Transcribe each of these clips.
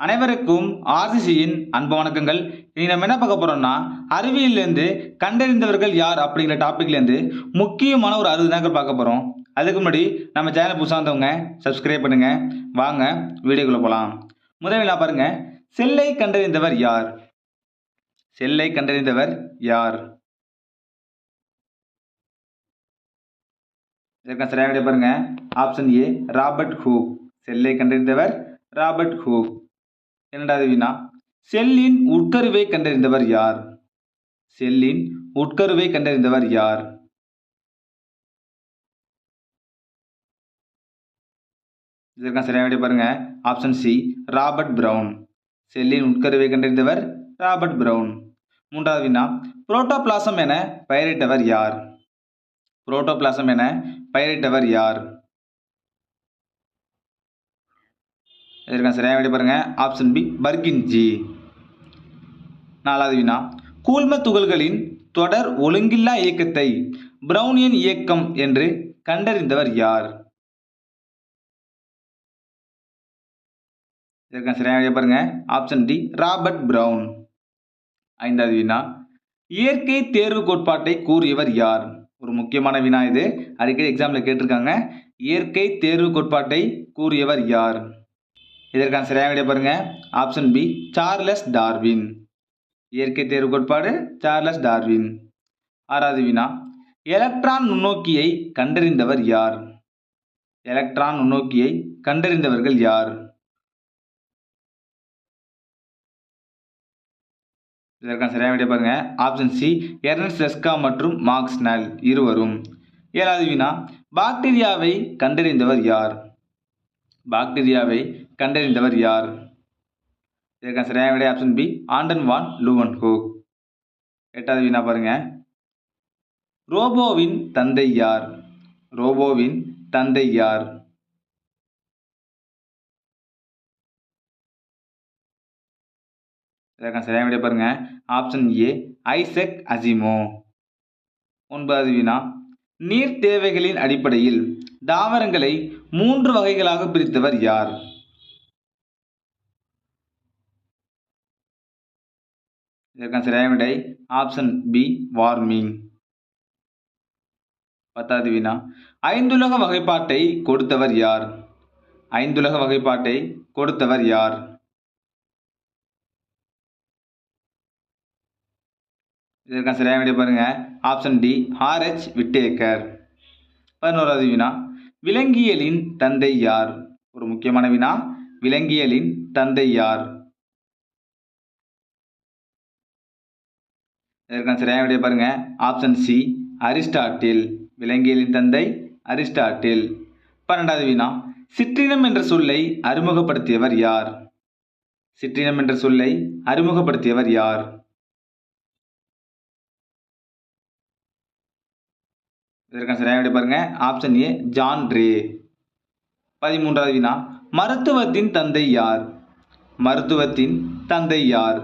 அனைவருக்கும் ஆர்சிசியின் அன்பு வணக்கங்கள். இனி நம்ம என்ன பார்க்க போறோம்னா, அறிவியல்லேருந்து கண்டறிந்தவர்கள் யார் அப்படிங்கிற டாபிக்லேருந்து முக்கியமான ஒரு 60 வினாக்கள் பார்க்க போறோம். அதுக்கு முன்னாடி நம்ம சேனல் புதுசாக வந்தவங்க சப்ஸ்கிரைப் பண்ணுங்க. வாங்க வீடியோக்குள்ள போலாம். முதல் வினா பாருங்க. செல்லை கண்டறிந்தவர் யார்? செல்லை கண்டறிந்தவர் யார்? இதற்கான சரியான விடை பாருங்க. ஆப்ஷன் ஏ ராபர்ட் ஹூக். செல்லை கண்டறிந்தவர் ராபர்ட் ஹூக். இரண்டாவது வினா, செல்லின் உட்கருவை கண்டறிந்தவர் யார்? செல்லின் உட்கருவை கண்டறிந்தவர் யார்? இதற்கான சரியான விடை பாருங்க. Option C Robert brown. செல்லின் உட்கருவை கண்டறிந்தவர் ராபர்ட் பிரவுன். மூன்றாவது வினா, புரோட்டோபிளாசம் என பெயரிட்டவர் யார்? புரோட்டோபிளாசம் என பெயரிட்டவர் யார்? இதற்கான சரியான விடை பாருங்க. Option B Purkinje. நாலாவது வினா, கூழ்ம துகள்களின் தொடர் ஒழுங்கில்லா இயக்கத்தை பிரவுனியன் இயக்கம் என்று கண்டறிந்தவர் யார்? இதற்கான சரியான விடை பாருங்க. Option D Robert Brown. ஐந்தாவது வினா, இயற்கை தேர்வு கோட்பாட்டை கூறியவர் யார்? ஒரு முக்கியமான வினா இது, அடிக்கடி எக்ஸாம்ல கேட்டிருக்காங்க. இயற்கை தேர்வு கோட்பாட்டை கூறியவர் யார்? இதற்கான சரியான விடை பாருங்க. Option B Charles Darwin. இயற்கை தேர்வு கோட்பாடு சார்லஸ் டார்வின். ஆறாவது வினா, எலக்ட்ரான் நுண்ணோக்கியை கண்டறிந்தவர் யார்? எலக்ட்ரான் நுண்ணோக்கியை கண்டறிந்தவர்கள் யார்? இதற்கான சரியான விடை பாருங்க. ஆப்ஷன் சி எர்னஸ்ட் லெஸ்கா மற்றும் மார்க்ஸ் ஸ்னெல் இருவரும். ஏழாவது வினா, பாக்டீரியாவை கண்டறிந்தவர் யார்? பாக்டீரியாவை கண்டறிந்தவர் யார்? இதற்கான சரியான விடை ஆப்ஷன் பி ஆண்டன் வான் லூவன்ஹோக். எட்டாவது வினா பாருங்க. ரோபோவின் தந்தை யார்? ரோபோவின் தந்தை யார்? இதற்கான சரியான விடை பாருங்க. ஆப்ஷன் ஏ ஐசக் அசிமோ. ஒன்பதாவது வினா, நீர் தேவைகளின் அடிப்படையில் தாவரங்களை 3 வகைகளாக பிரித்தவர் யார்? இதற்கான சரியான விடை ஆப்ஷன் பி வார்மிங். பத்தாவது வினா, ஐந்துலக வகைப்பாட்டை கொடுத்தவர் யார்? ஐந்துலக வகைப்பாட்டை கொடுத்தவர் யார்? இதற்கான சரியான விடை பாருங்க. Option D R H Whittaker. 11வது வினா, விலங்கியலின் தந்தை யார்? ஒரு முக்கியமான வினா, விலங்கியலின் தந்தை யார்? இதற்கான சரியான விடை பாருங்க. Option C Aristotle. விலங்கியலின் தந்தை அரிஸ்டாட்டில். 12வது வினா, சிற்றினம் என்ற சொல்லை அறிமுகப்படுத்தியவர் யார்? சிற்றினம் என்ற சொல்லை அறிமுகப்படுத்தியவர் யார்? இதற்கான சரியான விடை பாருங்க. ஆப்ஷன் ஏ ஜான் ரே. 13வது வினா, மருத்துவத்தின் தந்தை யார்? மருத்துவத்தின் தந்தை யார்?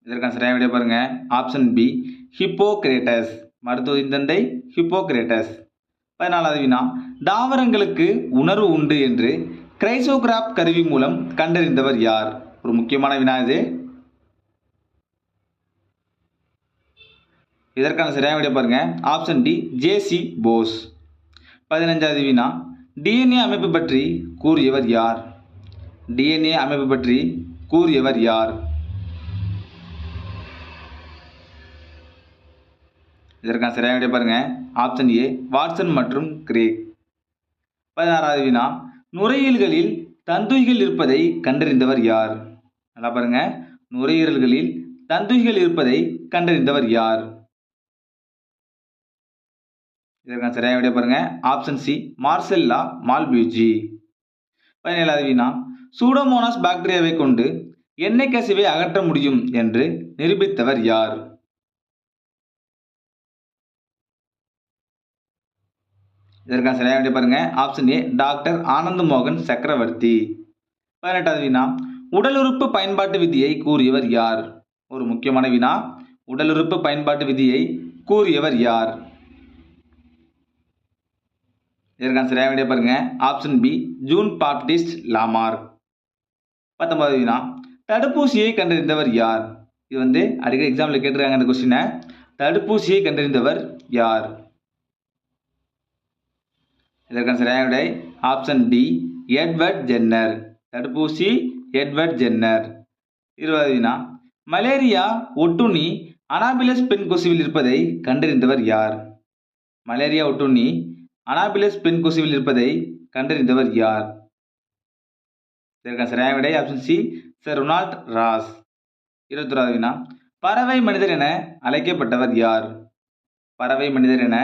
இதற்கான சரியான விடை பாருங்க. Option B Hippocrates. மருத்துவத்தின் தந்தை ஹிப்போகிரேட்டஸ். 14வது வினா, தாவரங்களுக்கு உணர்வு உண்டு என்று கிரைசோகிராப் கருவி மூலம் கண்டறிந்தவர் யார்? ஒரு முக்கியமான வினா இது. இதற்கான சரியான விடை பாருங்க. ஆப்ஷன் டி ஜேசி போஸ். 15வது வினா, டிஎன்ஏ அமைப்பு பற்றி கூறியவர் யார்? டிஎன்ஏ அமைப்பு பற்றி கூறியவர் யார்? இதற்கான சரியான விடை பாருங்க. ஆப்ஷன் ஏ வாட்சன் மற்றும் கிரேக். 16வது வினா, நுரையீரல்களில் தந்துகிகள் இருப்பதை கண்டறிந்தவர் யார்? நல்லா பாருங்க. நுரையீரல்களில் தந்துகிகள் இருப்பதை கண்டறிந்தவர் யார்? இதற்கான சரியான விடை பாருங்க. Option C மார்செல்லா மால்பியூஜி. 17வது வினா, சூடோமோனாஸ் பாக்டீரியாவை கொண்டு எண்ணெய் கசிவை அகற்ற முடியும் என்று நிரூபித்தவர் யார்? இதற்கான சரியான விடை பாருங்க. ஆப்ஷன் ஏ டாக்டர் ஆனந்த் மோகன் சக்கரவர்த்தி. 18வது வினா, உடல் உறுப்பு பயன்பாட்டு விதியை கூறியவர் யார்? ஒரு முக்கியமான வினா, உடல் உறுப்பு பயன்பாட்டு விதியை கூறியவர் யார்? இதற்கான சரியான விடை பாருங்க option B Jean Baptiste Lamarck. 19வது வினா தடுப்பூசியை கண்டறிந்தவர் யார்? இது அடிக்கடி எக்ஸாம்ல கேட்டிருக்காங்க இந்த கொஸ்டினை. தடுப்பூசியை கண்டறிந்தவர் யார்? இதற்கான சரியான விடை ஆப்ஷன் டி எட்வர்ட் ஜென்னர். தடுப்பூசி எட்வர்ட் ஜென்னர். 20வது வினா மலேரியா ஒட்டுண்ணி அனாபிலஸ் பெண் கொசுவில் இருப்பதை கண்டறிந்தவர் யார்? மலேரியா ஒட்டுண்ணி அனாபிலஸ் பெண் கொசுவில் இருப்பதை கண்டறிந்தவர் யார்? இதற்கான சரியான விடை option C sir Ronald Ross. 21வது வினா பறவை மனிதர் என அழைக்கப்பட்டவர் யார்? பறவை மனிதர் என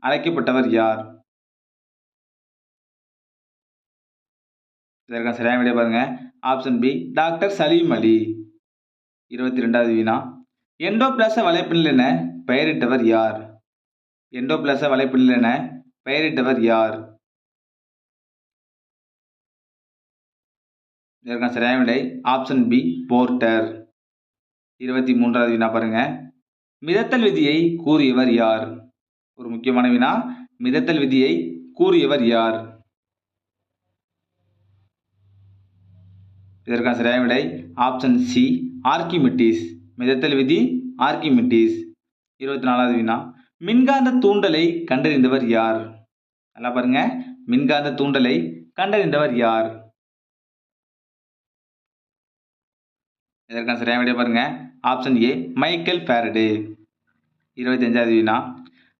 அழைக்கப்பட்டவர் யார்? இதற்கான சரியான விடை பாருங்க ஆப்ஷன் பி டாக்டர் சலீம் அலி. 22வது வினா எண்டோபிளாச வலைப்பின்னல் என பெயரிட்டவர் யார்? எண்டோபிளாச வலைப்பின்னல் என பெயரிட்டவர் யார்? இதற்கான சரியான விடை ஆப்ஷன் பி போர்ட்டர். 23வது வினா பாருங்க மிதத்தல் விதியை கூறியவர் யார்? ஒரு முக்கியமான வினா மிதத்தல் விதியை கூறியவர் யார்? இதற்கான சரியான விடை ஆப்ஷன் சி ஆர்கிமிடிஸ். மிதத்தல் விதி ஆர்கிமிடிஸ். 24வது வினா மின்காந்த தூண்டலை கண்டறிந்தவர் யார்? நல்லா பாருங்க மின்காந்த தூண்டலை கண்டறிந்தவர் யார்? இதற்கான சரியான விடை பாருங்க ஆப்ஷன் ஏ மைக்கேல் ஃபாரடே. 25வது வினா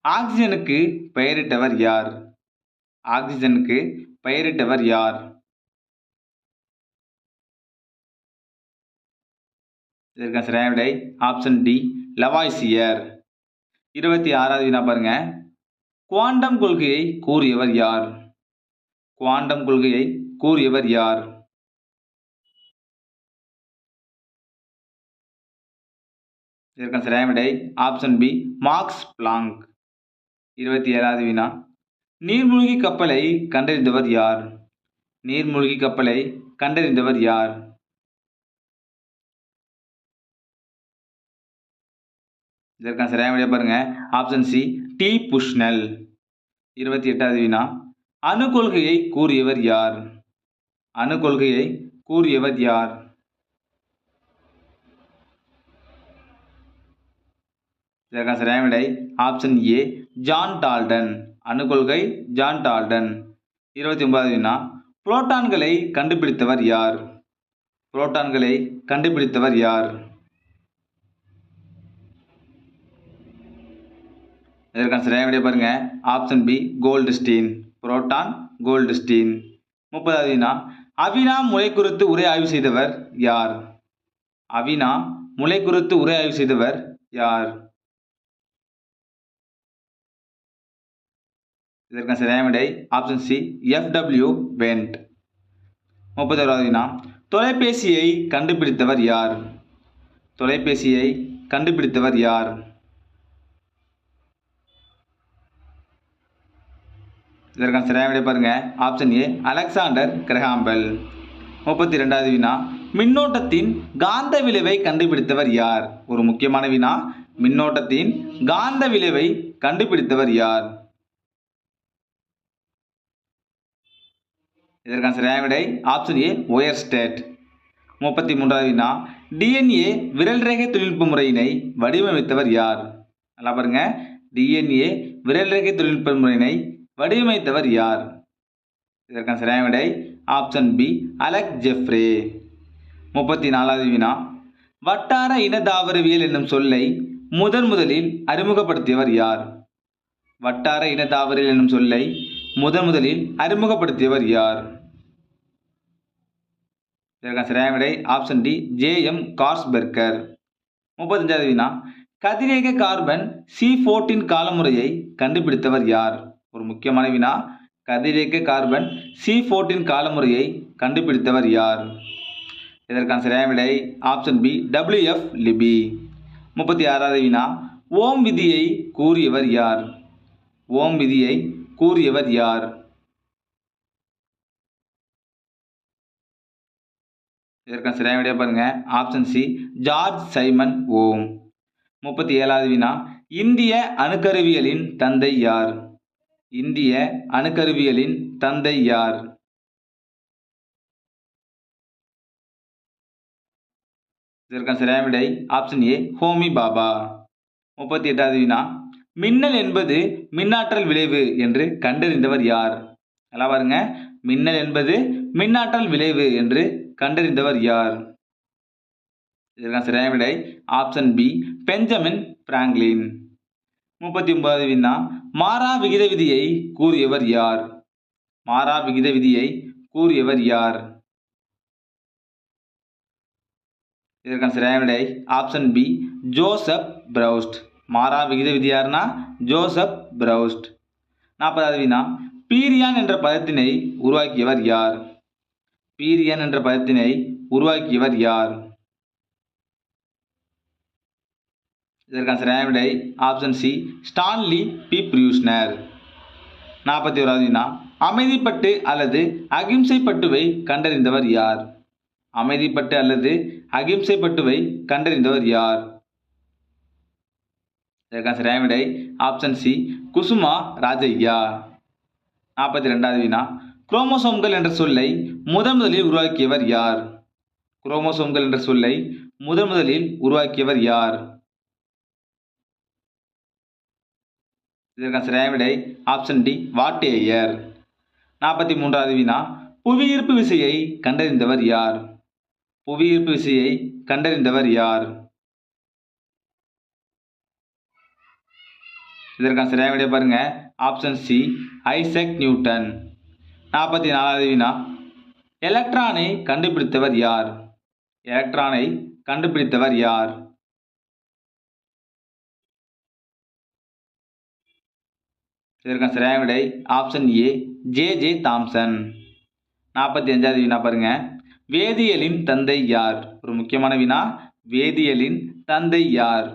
ஆக்சிஜனுக்கு பெயரிட்டவர் யார்? ஆக்சிஜனுக்கு பெயரிட்டவர் யார்? இதற்கான சரியான விடை ஆப்ஷன் டி லவாய்சியர். 26வது வினா பாருங்க குவாண்டம் கொள்கையை கூறியவர் யார்? குவாண்டம் கொள்கையை கூறியவர் யார்? இதற்கான சரியான விடை ஆப்ஷன் பி மார்க்ஸ் பிளாங்க். 27வது வினா நீர்மூழ்கி கப்பலை கண்டறிந்தவர் யார்? நீர்மூழ்கி கப்பலை கண்டறிந்தவர் யார்? இதற்கான சரியான விடை பாருங்க ஆப்ஷன் சி டி புஷ்னல். 28வது வினா அணு கொள்கையை கூறியவர் யார்? அணு கொள்கையை கூறியவர் யார்? இதற்கான சரியான விடை ஆப்ஷன் ஏ ஜான் டால்டன். அணு கொள்கை ஜான் டால்டன். 29வது வினா புரோட்டான்களை கண்டுபிடித்தவர் யார்? புரோட்டான்களை கண்டுபிடித்தவர் யார்? இதற்கான சரியான விடை பாருங்க ஆப்ஷன் பி கோல்டுஸ்டீன். புரோட்டான் கோல்டுஸ்டீன். 30வது வினா அவினா முளை குறித்து உரை ஆய்வு செய்தவர் யார்? அவினா முளை குறித்து உரை ஆய்வு செய்தவர் யார்? இதற்கான சரியான விடை ஆப்ஷன் சி எஃப்.டபிள்யூ. வென்ட். 31வது வினா தொலைபேசியை கண்டுபிடித்தவர் யார்? தொலைபேசியை கண்டுபிடித்தவர் யார்? இதற்கான சரியான விடை பாருங்க option A Alexander Graham Bell. 32வது வினா மின்னோட்டத்தின் காந்த விளைவை கண்டுபிடித்தவர் யார்? ஒரு முக்கியமான வினா மின்னோட்டத்தின் காந்த விளைவை கண்டுபிடித்தவர் யார்? இதற்கான சரியான விடை ஆப்ஷன் ஏ ஒயர்ஸ்டேட். 33வது வினா டிஎன்ஏ விரல் ரேகை தொழில்நுட்ப முறையினை வடிவமைத்தவர் யார்? நல்லா பாருங்க டிஎன்ஏ விரல் ரேகை தொழில்நுட்ப முறையினை வடிவமைத்தவர் யார்? இதற்கான சரியான விடை ஆப்ஷன் பி அலெக் ஜெஃப்ரே. 34வது வினா வட்டார இன தாவரவியல் என்னும் சொல்லை முதலில் அறிமுகப்படுத்தியவர் யார்? வட்டார இன தாவரவியல் என்னும் சொல்லை முதலில் அறிமுகப்படுத்தியவர் யார்? இதற்கான சரியான விடை ஆப்ஷன் டி ஜே.எம். கார்ஸ்பெர்கர். 35வது வினா கதிரியக்க கார்பன் C14 காலமுறையை கண்டுபிடித்தவர் யார்? ஒரு முக்கியமான வினா கதிரியக்க கார்பன் C14 காலமுறையை கண்டுபிடித்தவர் யார்? இதற்கான சரியான விடை ஆப்ஷன் பி W.F. லிபி. 36வது வினா ஓம் விதியை கூறியவர் யார்? ஓம் விதியை கூறியவர் யார்? இதற்கான சரியான விடை பாருங்க ஆப்ஷன் சி ஜார்ஜ் சைமன் ஓம். 37வது வினா இந்திய அணுக்கருவியலின் தந்தை யார்? இந்திய அணுக்கருவியலின் தந்தை யார்? இதற்கான சரியான விடை ஆப்ஷன் ஏ ஹோமி பாபா. 38வது வினா மின்னல் என்பது மின்னாற்றல் விளைவு என்று கண்டறிந்தவர் யார்? நல்லா பாருங்க, மின்னல் என்பது மின்னாற்றல் விளைவு என்று கண்டறிந்தவர் யார்? இதற்கான சரியான விடை ஆப்ஷன் பி பெஞ்சமின் பிராங்க்லின். 39வது வினா மாறா விகித விதியை கூறியவர் யார்? மாறா விகித விதியை கூறியவர் யார்? இதற்கான சரியான விடை ஆப்ஷன் பி ஜோசப் பிரவுஸ்ட். மாறா விகித விதி யாருன்னா ஜோசப் பிரவுஸ்ட். 40வது வினா பீரியான் என்ற பதத்தினை உருவாக்கியவர் யார்? பீரியான் என்ற பதத்தினை உருவாக்கியவர் யார்? இதற்கான சரியான விடை ஆப்ஷன் சி ஸ்டான்லி பி ப்ரூஸ்னர். 41வது வினா அமைதிப்பட்டு அல்லது அகிம்சை பட்டுவை கண்டறிந்தவர் யார்? அமைதிப்பட்டு அல்லது அகிம்சை பட்டுவை கண்டறிந்தவர் யார்? இதற்கான சரியான விடை ஆப்ஷன் சி குசுமா ராஜையா. 42வது வினா குரோமோசோம்கள் என்ற சொல்லை முதலில் உருவாக்கியவர் யார்? குரோமோசோம்கள் என்ற சொல்லை முதலில் உருவாக்கியவர் யார்? இதற்கான சரியான விடை ஆப்ஷன் டி வாட்டேயர். 43வது வினா புவியீர்ப்பு விசையை கண்டறிந்தவர் யார்? புவியீர்ப்பு விசையை கண்டறிந்தவர் யார்? இதற்கான சரியான விடை பாருங்க ஆப்ஷன் சி ஐசக் நியூட்டன். 44வது வினா எலக்ட்ரானை கண்டுபிடித்தவர் யார்? எலக்ட்ரானை கண்டுபிடித்தவர் யார்? இதற்கான சரியான விடை ஆப்ஷன் ஏ ஜே தாம்சன். 45வது வினா பாருங்க வேதியியலின் தந்தை யார்? ஒரு முக்கியமான வினா, வேதியியலின் தந்தை யார்?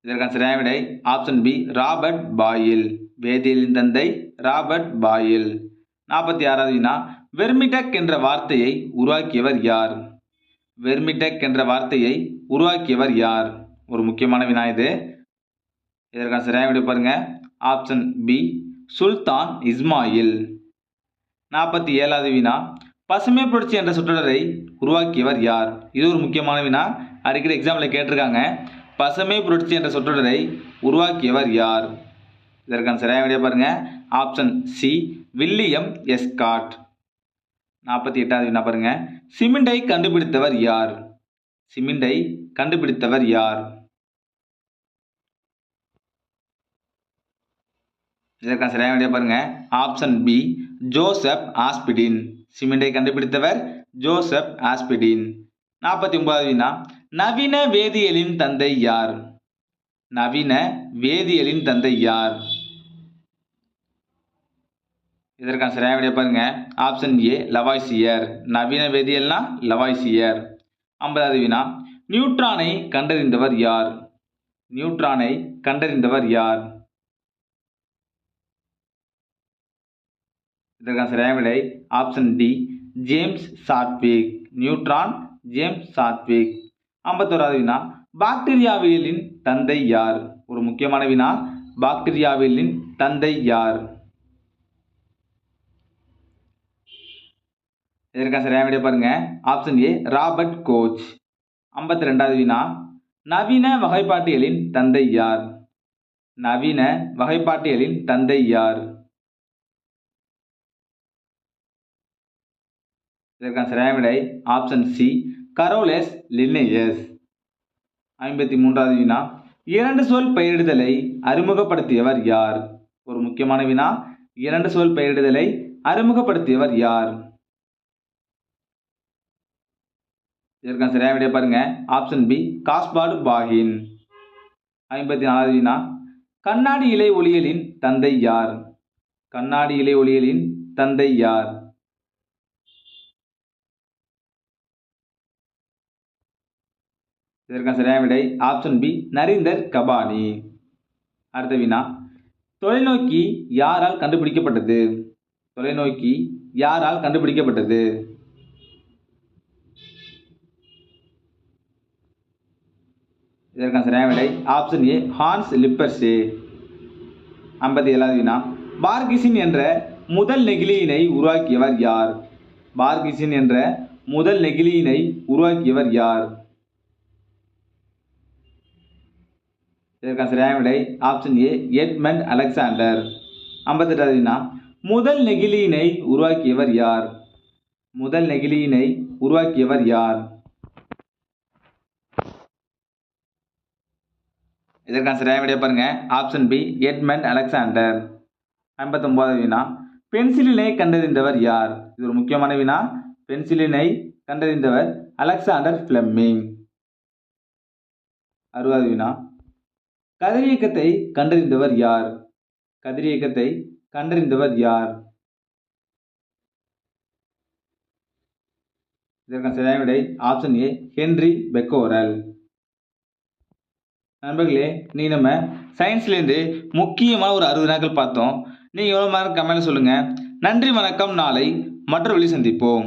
இதற்கான சரியான விடை ஆப்ஷன் பி ராபர்ட் பாயில். வேதியியலின் தந்தை ராபர்ட் பாயில். 46வது வினா வெர்மிடெக் என்ற வார்த்தையை உருவாக்கியவர் யார்? வெர்மிடெக் என்ற வார்த்தையை உருவாக்கியவர் யார்? ஒரு முக்கியமான வினா இது. இதற்கான சரியான விடை பாருங்க ஆப்ஷன் பி சுல்தான் இஸ்மாயில். 47வது வினா பசுமை புரட்சி என்ற சொற்றொடரை உருவாக்கியவர் யார்? இது ஒரு முக்கியமான வினா, அடிக்கடி எக்ஸாமில் கேட்டிருக்காங்க. பசுமை புரட்சி என்ற சொற்றொடரை உருவாக்கியவர் யார்? இதற்கான சரியான விடை பாருங்க ஆப்ஷன் சி வில்லியம் எஸ்காட். 48வது வினா பாருங்க சிமெண்டை கண்டுபிடித்தவர் யார்? சிமெண்டை கண்டுபிடித்தவர் யார்? இதற்கான சரியான விடை பாருங்க ஆப்ஷன் பி ஜோசப் ஆஸ்பிடின். சிமெண்டை கண்டுபிடித்தவர் ஜோசப் ஆஸ்பிடின். 49வது வினா நவீன வேதியியலின் தந்தை யார்? நவீன வேதியியலின் தந்தை யார்? இதற்கான சரியான விடை பாருங்க ஆப்ஷன் ஏ லவாய்சியர். நவீன வேதியியல்னா லவாய்சியர். 50வது வினா நியூட்ரானை கண்டறிந்தவர் யார்? நியூட்ரானை கண்டறிந்தவர் யார்? இதற்கான சரியான விடை option D James Chadwick. Neutron James Chadwick. 51வது வினா பாக்டீரியாவியலின் தந்தை யார்? ஒரு முக்கியமான வினா, பாக்டீரியாவியலின் தந்தை யார்? இதற்கான சரியான விடை பாருங்க ஆப்ஷன் ஏ ராபர்ட் கோச். 52வது வினா நவீன வகைப்பாட்டியலின் தந்தை யார்? நவீன வகைப்பாட்டியலின் தந்தை யார்? இதற்கான சரியான விடை ஆப்ஷன் சி கரோலஸ் லின்னேயஸ். 53வது வினா இரண்டு சொல் பெயரிடுதலை அறிமுகப்படுத்தியவர் யார்? ஒரு முக்கியமான வினா, இரண்டு சொல் பெயரிடுதலை அறிமுகப்படுத்தியவர் யார்? இதற்கான சரியான விடை பாருங்க ஆப்ஷன் பி காஸ்பார்டு பாகின். 54வது வினா கண்ணாடி இலை ஒளியலின் தந்தை யார்? கண்ணாடி இலை ஒளியலின் தந்தை யார்? இதற்கான சரியான விடை ஆப்ஷன் பி நரீந்தர் கபானி. அடுத்த வினா தொலைநோக்கி யாரால் கண்டுபிடிக்கப்பட்டது? தொலைநோக்கி யாரால் கண்டுபிடிக்கப்பட்டது? இதற்கான சரியான விடை ஆப்ஷன் ஏ ஹான்ஸ் லிப்பர்ஸே. 57வது வினா பார்கிசின் என்ற முதல் நெகிழியினை உருவாக்கியவர் யார்? பார்கிசின் என்ற முதல் நெகிழியினை உருவாக்கியவர் யார்? இதற்கான சரியான விடை ஆப்ஷன் ஏ எட்மண்ட் அலெக்சாண்டர். 58வது வினா முதல் நெகிழியினை உருவாக்கியவர் யார்? முதல் நெகிழியினை உருவாக்கியவர் யார்? இதற்கான சரியான விடை பாருங்க ஆப்ஷன் பி எட்மண்ட் அலெக்சாண்டர். 59வது வினா பென்சிலினை கண்டறிந்தவர் யார்? இது ஒரு முக்கியமான வினா. பென்சிலினை கண்டறிந்தவர் அலெக்சாண்டர் ஃபிளெமிங். 60வது வினா கதிரியக்கத்தை கண்டறிந்தவர் யார்? கதிரியக்கத்தை கண்டறிந்தவர் யார்? இதற்கான சரியான விடை ஆப்ஷன் ஏ ஹென்றி பெக்கோரல். நண்பர்களே, நீ நம்ம சயின்ஸ்லேருந்து முக்கியமான ஒரு 60 வினாக்கள் பார்த்தோம். நீங்கள் எவ்வளோ மார்க் கமெண்ட்ல சொல்லுங்கள். நன்றி, வணக்கம். நாளை மற்றொரு வழி சந்திப்போம்.